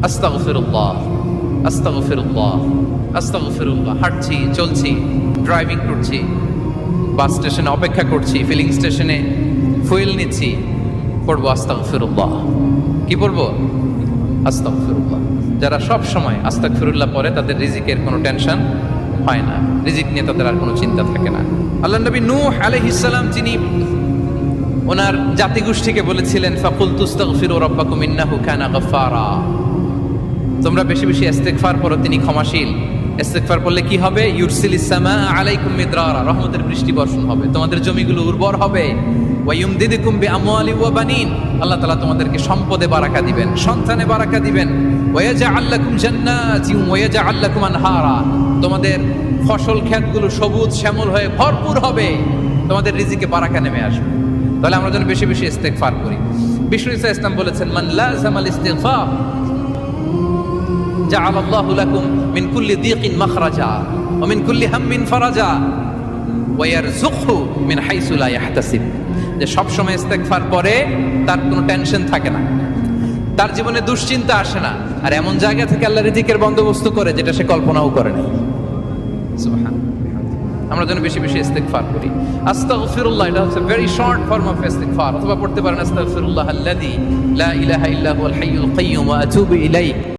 আস্তাগফিরুল্লাহ, আস্তাগফিরুল্লাহ, আস্তাগফিরুল্লাহ। হাঁটছি, চলছি, ড্রাইভিং করছি, বাস স্টেশনে অপেক্ষা করছি, ফিলিং স্টেশনে ফুয়েল নিচ্ছি, পড়বো আস্তাগফিরুল্লাহ। কি পড়বো? আস্তাগফিরুল্লাহ। যারা সব সময় আস্তাগফিরুল্লাহ পড়ে তাদের রিজিকের কোনো টেনশন হয় না, রিজিক নিয়ে তাদের আর কোনো চিন্তা থাকে না। আল্লাহ নবী নূহ আলাইহিস সালাম যিনি ওনার জাতিগোষ্ঠীকে বলেছিলেন, ফাকুলতু আস্তাগফিরু রাব্বাকুম ইন্নাহু কানা গাফফারা, তোমরা বেশি বেশি ইস্তেগফার করো, তিনি ক্ষমাশীল। ইস্তেগফার করলে কি হবে? ইউরসিলিস সামা আলাইকুম মিদরারা, রহমতের বৃষ্টি বর্ষণ হবে, তোমাদের জমিগুলো উর্বর হবে। ওয়া ইউমদিদুকুম বিআমওয়ালি ওয়া বানিন, আল্লাহ তাআলা তোমাদেরকে সম্পদে বারাকা দিবেন, সন্তানে বারাকা দিবেন। ওয়া ইয়াজআল লাকুম জান্নাতিন ওয়া ইয়াজআল লাকুম আনহারা, তোমাদের ফসল ক্ষেতগুলো সবুজ শ্যামল হয়ে ভরপুর হবে, তোমাদের রিজিকে বারাকা নেমে আসবে। তাহলে আমরা যেন বেশি বেশি ইস্তেগফার করি। বিষ্ণু ঈসা ইসলাম বলেছেন, মান লাযামাল ইস্তিগফার জাআলাল্লাহু লাকুম মিন কুল্লি দীকিন মাখরাজা ওয়া মিন কুল্লি হাম্মিন ফারাজা ওয়া ইয়ারযুকহু মিন হাইসু লা ইয়াহতাসিব। যে সব সময় ইস্তেগফার করে তার কোনো টেনশন থাকে না, তার জীবনে দুশ্চিন্তা আসে না, আর এমন জায়গা থেকে আল্লাহ রিজিকের বন্দোবস্ত করে যেটা সে কল্পনাও করে না। সুবহানাল্লাহ। আমরা যেন বেশি বেশি ইস্তেগফার করি। আস্তাগফিরুল্লাহ, এটা হচ্ছে ভেরি শর্ট ফর্ম অফ ইস্তেগফার। অথবা পড়তে পারেন আস্তাগফিরুল্লাহ আল্লাযী লা ইলাহা ইল্লা হুয়াল হাইয়ুল কাইয়্যুম ওয়া আতুবু ইলাইহি।